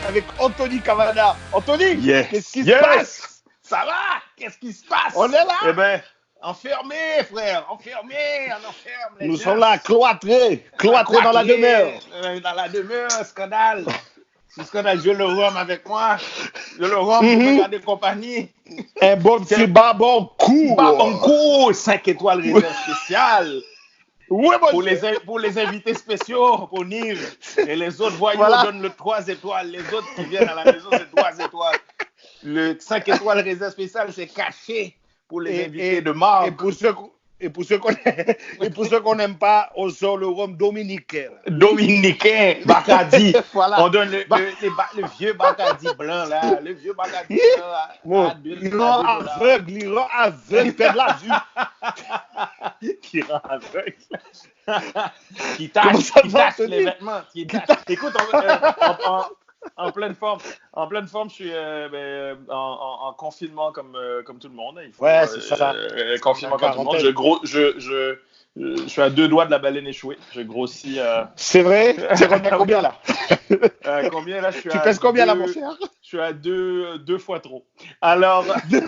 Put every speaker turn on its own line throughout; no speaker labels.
avec Anthony Cavana. Anthony,
Yes.
qu'est-ce qui se passe?
Ça va? Qu'est-ce qui se passe?
On est là?
Eh bien, enfermés, frère. Enfermés, on enferme les
Nous
gens.
sommes là, cloîtrés dans la demeure.
Dans la demeure, scandale. C'est scandale. Je le rhum avec moi. Je le rhum pour me garder compagnie.
Un bon petit babon court.
Babon court, 5 étoiles réserve spéciale.
Oui,
Pour les invités spéciaux, pour Nive. Et les autres voyous donnent le 3 étoiles. Les autres qui viennent à la maison, c'est 3 étoiles. Le 5 étoiles réserve spéciale, c'est caché pour les invités de marque.
Et pour ceux qu'on n'aime pas, on sort le rhum dominicain.
Dominicain, Bacardi.
Voilà.
On donne le vieux Bacardi blanc, là. Le vieux Bacardi blanc, là.
Bon, il rend aveugle, perd la vue.
Qui rend aveugle. Qui tâche les vêtements. Écoute, en pleine forme, je suis en confinement comme tout le monde. Il faut,
c'est ça.
Confinement comme tout le monde. Je suis à 2 doigts de la baleine échouée. Je grossis.
C'est vrai? Tu reviens combien là?
Combien là?
Tu pèses combien là, mon cher?
Je suis à 2 fois trop. Alors, 2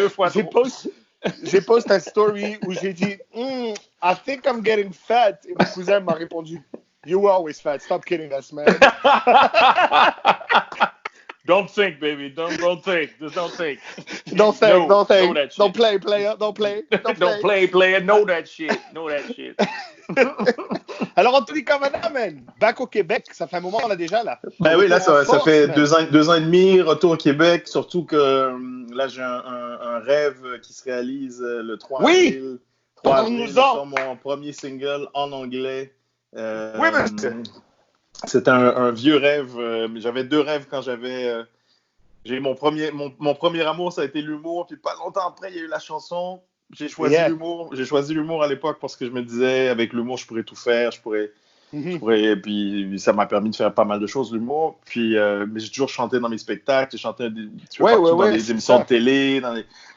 fois trop.
J'ai posté un story où j'ai dit I think I'm getting fat. Et mon cousin m'a répondu You were always fat. Stop kidding us, man.
Don't think, baby. Don't think. Just don't think.
Don't think.
Know that shit.
Don't play, player. Don't play.
Don't play, player. Know that shit.
Alors, Anthony Cavana, man, back au Québec, ça fait un moment là déjà là.
Ben oui, là ça fait 2 ans et demi, retour au Québec, surtout que là j'ai un rêve qui se réalise le 3 avril. 3 avril, je sors mon premier single en anglais.
Oui, monsieur.
C'est un vieux rêve. J'avais 2 rêves quand j'avais... j'ai mon premier amour, ça a été l'humour. Puis pas longtemps après, il y a eu la chanson. J'ai choisi l'humour. J'ai choisi l'humour à l'époque parce que je me disais, avec l'humour, je pourrais tout faire. Puis ça m'a permis de faire pas mal de choses, l'humour. Puis mais j'ai toujours chanté dans mes spectacles. J'ai chanté dans des émissions de télé,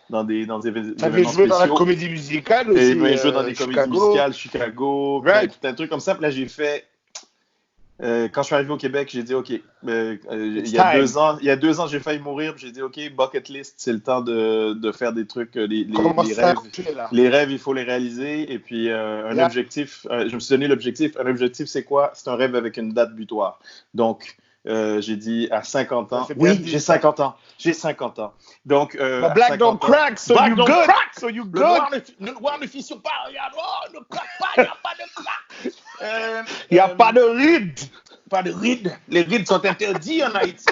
dans des événements spéciaux.
T'avais joué dans la comédie musicale aussi.
Et j'ai joué dans des comédies musicales, Chicago, tout un truc comme ça. Puis là, j'ai fait... quand je suis arrivé au Québec, j'ai dit OK. Il y a 2 ans, j'ai failli mourir. Puis j'ai dit OK, bucket list, c'est le temps de faire des trucs. Les rêves, les rêves, il faut les réaliser. Et puis un objectif. Je me suis donné l'objectif. Un objectif, c'est quoi? C'est un rêve avec une date butoir. Donc j'ai dit à 50 ans. Oui, j'ai 50 ans. Donc
black don't crack, so you good. So you good.
Le noir ne fissure pas. Regarde, ne craque pas. Il n'y a pas de crack.
Il n'y a pas de rides.
Pas de rides. Les rides sont interdits en Haïti.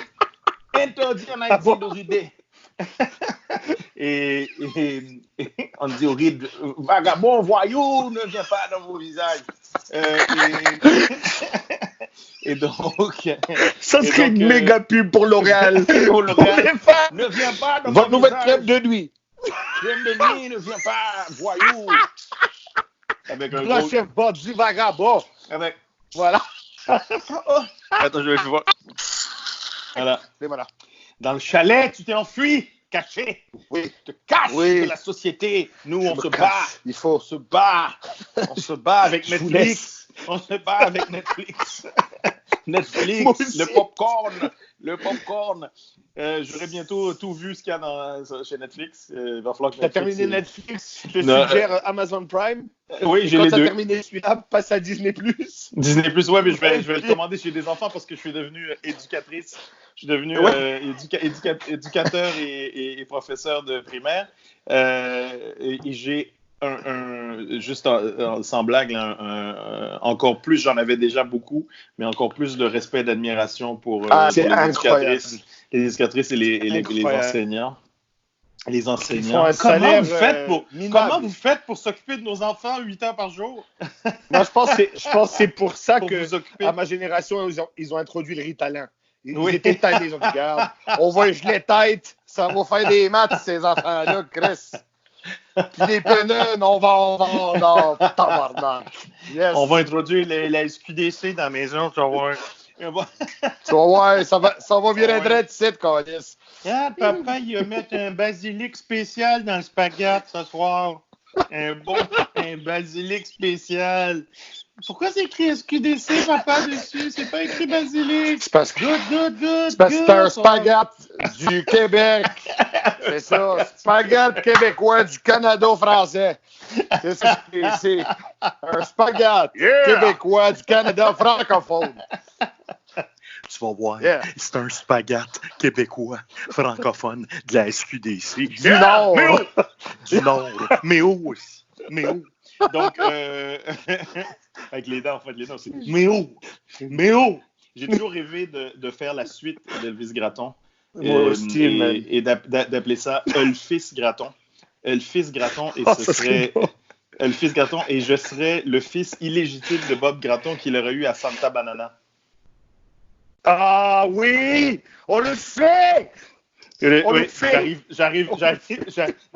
De rider. Et on dit aux rides, vagabond, voyou, ne viens pas dans vos visages. Et donc...
Ça serait une méga pub pour L'Oréal.
Ne viens pas dans
votre
mon
nouvelle
visage.
crème de nuit.
Crème de nuit, ne viens pas, voyou. Avec un
gros... chef bandit vagabond.
Avec...
Voilà.
Attends, je vais voir. Voilà.
Et voilà.
Dans le chalet, tu t'es enfui, caché.
Oui.
Tu te caches de la société. Nous, on se bat.
Il faut.
On se bat. On se bat avec Netflix. On se bat avec Netflix. Netflix, le popcorn. J'aurai bientôt tout vu ce qu'il y a chez Netflix. Il va falloir que
tu as terminé Netflix. Je te suggère Amazon Prime.
Oui, j'ai les deux.
Quand tu as terminé celui-là, passe à Disney+.
Disney+, ouais, mais je vais le commander chez des enfants parce que je suis devenu éducatrice. Je suis devenu éducateur et professeur de primaire. Et j'ai juste sans blague, encore plus, j'en avais déjà beaucoup, mais encore plus de respect et d'admiration pour les éducatrices et les enseignants. Les enseignants. Comment vous faites pour s'occuper de nos enfants 8 heures par jour?
Moi, je pense que c'est pour ça que à ma génération, ils ont introduit le Ritalin. Ils étaient tannés, ils ont dit, regarde, on va geler tête, ça va faire des maths, ces enfants-là, Chris. Puis les pneus, on va tabarnak.
Yes. On va introduire la SQDC dans la maison, tu vas voir.
Tu vas voir, ça va virer droit ici, câlisse.
Regarde, papa, il va mettre un basilic spécial dans le spaghetti ce soir. Un basilic spécial. Pourquoi c'est écrit SQDC, papa, dessus? C'est pas écrit basilic.
C'est parce que c'est un spaghette du Québec. C'est ça, spaghette québécois du Canada français. C'est ça que c'est. Un spaghette québécois du Canada francophone.
Tu vas voir, c'est un spaghette québécois francophone de la SQDC.
Du Nord.
Du Nord. Mais où aussi? Mais où?
Donc, avec les dents, en fait, les dents, c'est mais où? J'ai toujours rêvé de faire la suite d'Elvis Gratton. Et d'appeler ça Elvis Gratton. Elvis Gratton, et ce serait Elvis Gratton, et je serais le fils illégitime de Bob Gratton qu'il aurait eu à Santa Banana.
Ah oui! On le fait!
Oui, j'arrive.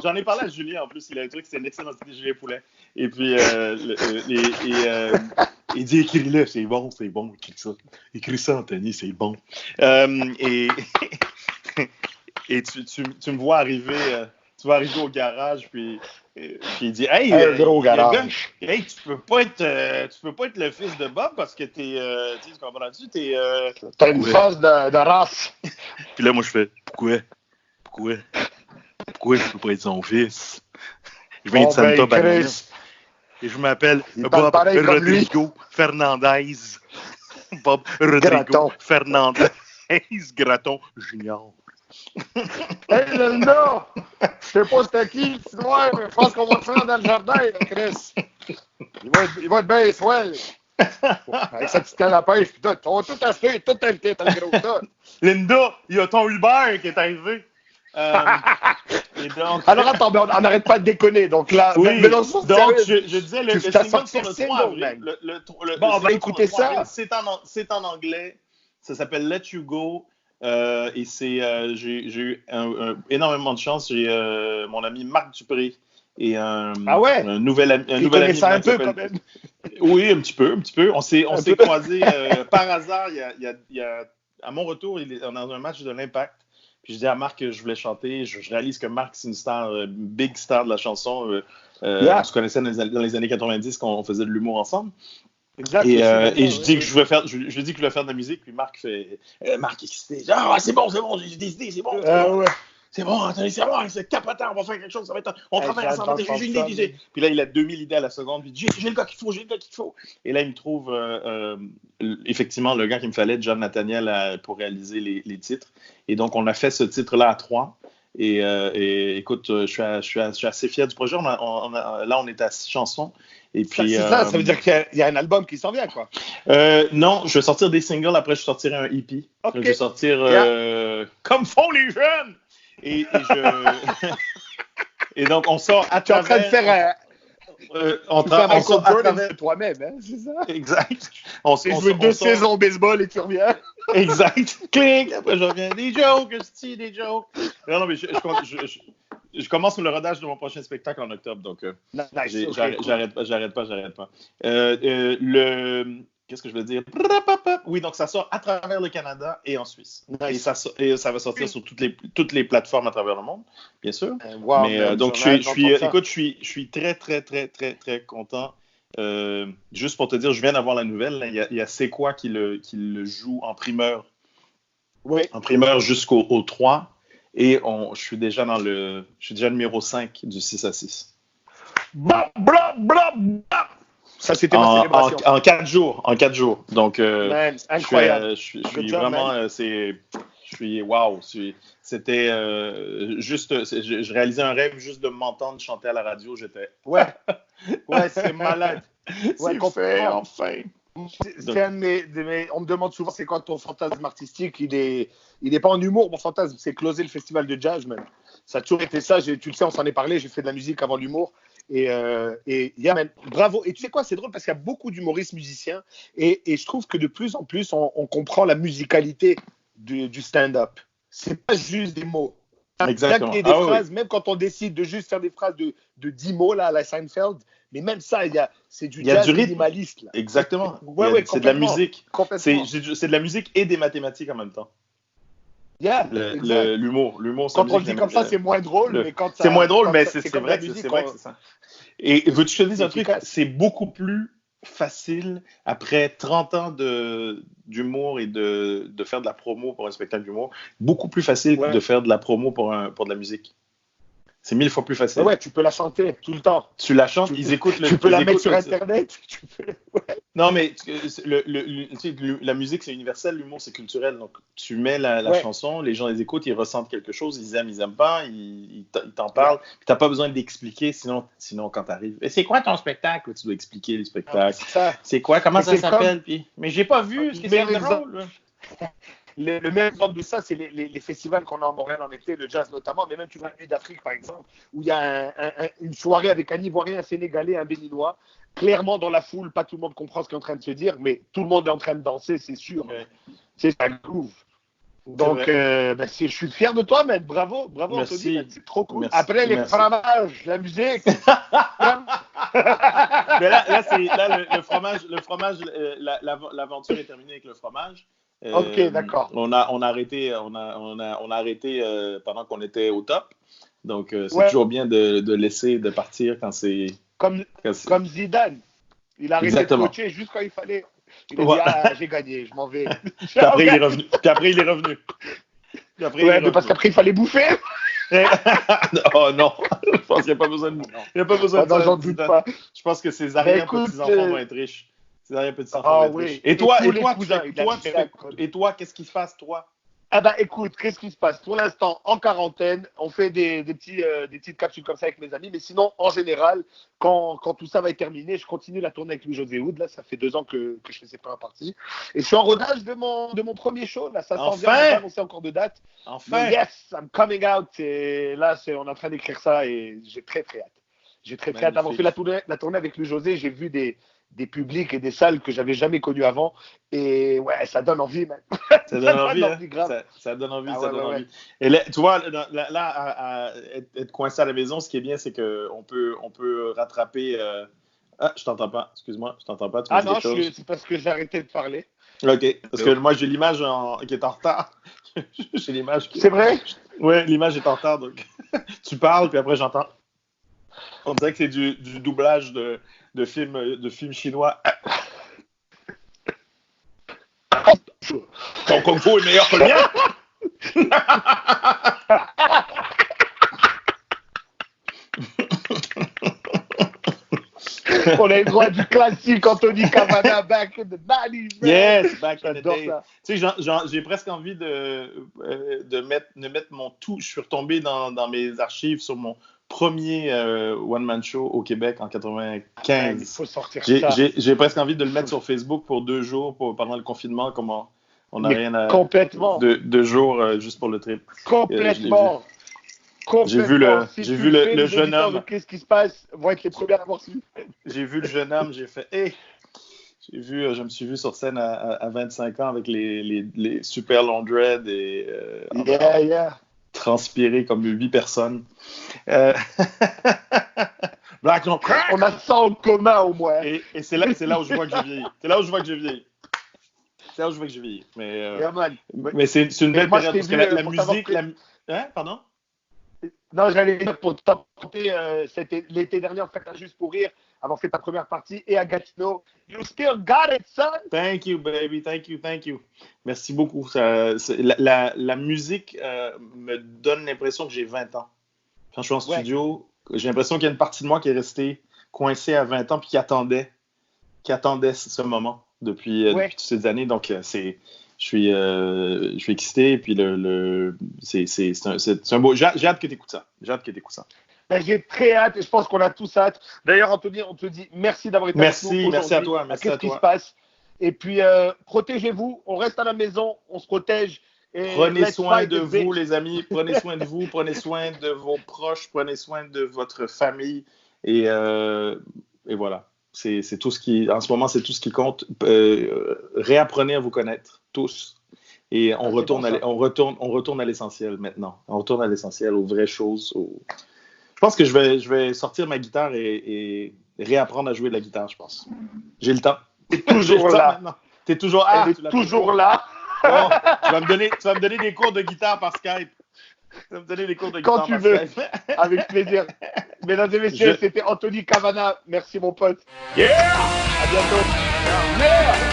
J'en ai parlé à Julien en plus. Il a un truc, c'est une excellente idée, Julien Poulet. Et puis, il dit écris-le, c'est bon, écris ça, Anthony, c'est bon. Et tu me vois arriver, tu vas arriver au garage, puis il dit hey,
gros garage.
Hey, tu peux pas être le fils de Bob parce que tu comprends-tu?
T'as une phase de race.
Puis là, moi, je fais pourquoi je peux pas être son fils? Je viens de Santa Banana. Et je m'appelle Bob Rodrigo Fernandez. Bob Rodrigo Fernandez Gratton Junior.
Hey, Linda! Je sais pas c'était qui, tu dois, mais je pense qu'on va te faire dans le jardin, Chris. Il va être bien swell. Avec sa petite canne à pêche, pis tout. On va tout acheter, tout invité, t'as le gros tas.
Linda, il y a ton Uber qui est arrivé. Et donc...
Alors attends, mais on n'arrête pas de déconner. Donc là,
oui, donc je disais le single sur le 3 avril.
Bon, on va écouter ça.
C'est en anglais. Ça s'appelle Let You Go. Et j'ai eu énormément de chance. J'ai mon ami Marc Dupré et un nouvel ami.
Tu connais ça un peu quand même.
Oui, un petit peu. On s'est croisés par hasard. À mon retour, il est dans un match de l'Impact. Puis je dis à Marc que je voulais chanter. Je réalise que Marc, c'est une star, big star de la chanson. On se connaissait dans les années 90 quand on faisait de l'humour ensemble. Exact, et je dis que je voulais faire de la musique, puis Marc fait Marc excité. C'est bon, j'ai des idées, c'est bon. C'est bon, Anthony, c'est bon, c'est capotant, on va faire quelque chose, ça va être. On travaille ensemble, j'ai une idée. Puis là, il a 2000 idées à la seconde, puis j'ai le gars qu'il faut. Et là, il me trouve effectivement le gars qu'il me fallait, John Nathaniel, pour réaliser les titres. Et donc, on a fait ce titre-là à 3. Et écoute, je suis assez fier du projet. Là, on est à 6 chansons. Et puis,
ça veut dire qu'il y a un album qui s'en vient, quoi.
Non, je vais sortir des singles, après je sortirai un EP. Okay. Je vais sortir comme font les jeunes. Et donc, on sort à travers...
Tu es en train de faire
on sort à travers
toi-même, hein, c'est ça?
Exact.
Tu joues 2 saisons au baseball et tu reviens.
Exact. Clic, après je reviens. Des jokes. Non, mais je commence le rodage de mon prochain spectacle en octobre, donc j'arrête pas. Qu'est-ce que je veux dire? Oui, donc ça sort à travers le Canada et en Suisse. Nice. Et ça va sortir sur toutes les plateformes à travers le monde, bien sûr. Donc, je suis très, très, très, très, très content. Juste pour te dire, je viens d'avoir la nouvelle. Il y a C'est quoi qui le joue en primeur.
Oui.
En primeur jusqu'au 3. Et je suis déjà numéro 5 du 6 à 6.
Ça, c'était ma célébration.
En 4 jours. Donc,
man, incroyable.
Je suis vraiment... Wow. C'était juste... Je réalisais un rêve juste de m'entendre chanter à la radio. J'étais...
Ouais, c'est malade.
C'est fait, enfin.
On me demande souvent c'est quoi ton fantasme artistique. Il est pas en humour, mon fantasme, c'est closer le festival de jazz, man. Ça a toujours été ça, tu le sais, on s'en est parlé, j'ai fait de la musique avant l'humour. Et man, bravo. Et tu sais quoi, c'est drôle parce qu'il y a beaucoup d'humoristes musiciens et je trouve que de plus en plus on comprend la musicalité du stand-up. C'est pas juste des mots.
Exactement.
Des phrases, même quand on décide de juste faire des phrases de 10 mots là, à la Seinfeld, mais même ça, c'est du jazz minimaliste. Là.
Exactement. C'est de la musique. C'est de la musique et des mathématiques en même temps. L'humour.
Quand on le dit comme ça, c'est moins drôle, mais quand ça,
c'est moins drôle, mais c'est vrai que c'est ça.
Et veux-tu que je te dise un truc? C'est beaucoup plus facile, après 30 ans d'humour et de faire de la promo pour un spectacle d'humour, beaucoup plus facile que de faire de la promo pour de la musique. C'est 1000 fois plus facile.
Ouais, tu peux la chanter tout le temps.
Tu la chantes, ils écoutent
Tu peux la mettre sur Internet.
Non, mais la musique, c'est universel, l'humour, c'est culturel. Donc, tu mets la chanson, les gens les écoutent, ils ressentent quelque chose, ils aiment pas, ils t'en parlent. Puis, t'as pas besoin d'expliquer, sinon quand t'arrives. Et c'est quoi ton spectacle? Tu dois expliquer le spectacle. C'est quoi? Comment ça s'appelle? Puis, mais j'ai pas vu. Est-ce que c'est drôle?
Le même exemple de ça, c'est les festivals qu'on a en Montréal en été, le jazz notamment, mais même tu vas à Nuit d'Afrique par exemple, où il y a une soirée avec un Ivoirien, un Sénégalais, un Béninois. Clairement dans la foule, pas tout le monde comprend ce qu'il est en train de se dire, mais tout le monde est en train de danser, c'est sûr. Ouais. C'est un groove. Donc, je suis fier de toi, man. Bravo,
merci.
Anthony. C'est trop cool.
Merci.
Après, les fromages, la musique.
Mais là, le fromage, l'aventure est terminée avec le fromage.
Ok, d'accord.
On a arrêté pendant qu'on était au top. Donc, c'est toujours bien de laisser, de partir quand c'est...
Comme Zidane. Il a arrêté de coacher juste quand il fallait. Il a dit, j'ai gagné, je m'en vais.
Puis après, il est revenu.
Mais parce qu'après, il fallait bouffer.
Oh non, je pense qu'il n'y a pas besoin de bouffer. Il n'y a pas besoin de ça.
J'en doute pas.
Je pense que ses arrière-petits-enfants vont être riches. Ses arrière-petits-enfants vont être riches. Et toi, qu'est-ce qui se passe, toi?
Ah bah écoute, qu'est-ce qui se passe? Pour l'instant, en quarantaine, on fait des petites capsules comme ça avec mes amis, mais sinon, en général, quand tout ça va être terminé, je continue la tournée avec Louis-José Hood. Là, ça fait 2 ans que je fais ses premières parties. Et je suis en rodage de mon premier show. Là, ça s'en vient, on n'a pas annoncé encore de date.
Enfin!
Mais yes, I'm coming out. Et là, on est en train d'écrire ça et j'ai très très hâte. J'ai très très hâte d'avoir fait la tournée avec Louis-José. J'ai vu des publics et des salles que j'avais jamais connues avant. Et ouais, ça donne envie, man.
Ça donne envie, grave. Ça donne envie, ça donne envie. Et là, tu vois, à être coincé à la maison, ce qui est bien, c'est qu'on peut rattraper... Ah, je t'entends pas, excuse-moi, je t'entends pas.
Non, c'est parce que j'ai arrêté de parler.
OK, parce que moi, j'ai l'image qui est en retard. J'ai l'image
C'est vrai?
Oui, l'image est en retard, donc tu parles, puis après, j'entends. On dirait que c'est du doublage de films chinois. Ton Kung Fu est meilleur que le mien.
On a le droit du classique Anthony Cavana back in the 90s.
Yes, back in the day. Tu sais, j'ai presque envie de mettre mon tout. Je suis retombé dans mes archives sur mon premier one-man show au Québec en 95.
Il faut sortir ça.
J'ai presque envie de le mettre sur Facebook pour 2 jours pendant le confinement. Comment on n'a rien à...
Complètement.
2 jours juste pour le trip.
Complètement.
J'ai vu le jeune homme.
Qu'est-ce qui se passe? Vont être les premiers à avoir su.
J'ai vu le jeune homme, j'ai fait je me suis vu sur scène à 25 ans avec les super longs dreads et transpiré comme 8 personnes. Black no crack.
On a ça en commun au moins.
Et c'est là où je vois que j'ai vieilli. C'est là où je vois que j'ai vieilli. Mais c'est une belle période parce que la musique... Hein? Pardon?
Non, j'allais dire pour t'apporter l'été dernier en fait Juste pour rire, avoir fait ta première partie et à Gatineau. You still got it, son!
Thank you, baby. Thank you. Merci beaucoup. La musique me donne l'impression que j'ai 20 ans. Quand je suis en studio, j'ai l'impression qu'il y a une partie de moi qui est restée coincée à 20 ans puis qui attendait ce moment depuis toutes ces années. Donc, je suis excité et puis c'est un beau... J'ai hâte que tu écoutes ça.
J'ai très hâte et je pense qu'on a tous hâte. D'ailleurs, Anthony, on te dit merci d'avoir été avec nous aujourd'hui.
Merci à toi.
Qu'est-ce qui se passe? Et puis, protégez-vous. On reste à la maison. On se protège. Et
prenez soin de vous, les amis. Prenez soin de vous. Prenez soin de vos proches. Prenez soin de votre famille. Et voilà. C'est tout ce qui... En ce moment, c'est tout ce qui compte. Réapprenez à vous connaître. Tous. Et on retourne à l'essentiel maintenant. On retourne à l'essentiel, aux vraies choses. Je pense que je vais sortir ma guitare et réapprendre à jouer de la guitare, je pense. J'ai le temps.
T'es toujours là.
T'es toujours
là. Elle est toujours là.
Bon, tu vas me donner des cours de guitare par Skype. Tu vas me donner des cours de guitare
par Skype. Quand tu veux. Avec plaisir. Mesdames et messieurs, c'était Anthony Cavana. Merci, mon pote.
Yeah!
À bientôt.
Yeah!